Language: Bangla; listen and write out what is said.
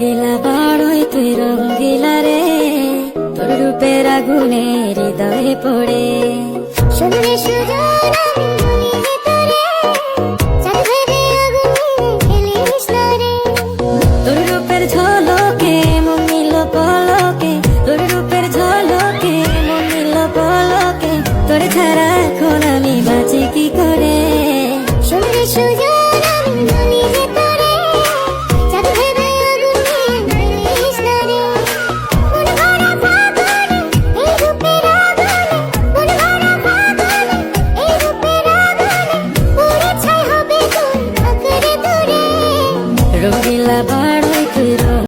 দিলা বড়ই তুই রঙ্গিলা রে, তোর রূপের আগুনে হৃদয়ে পড়ে। শুনলে সুজন আমি বলি যে তোরে, চাঁদ ভেবে আগুনে খেলিস না রে। তোর রূপের ঝড়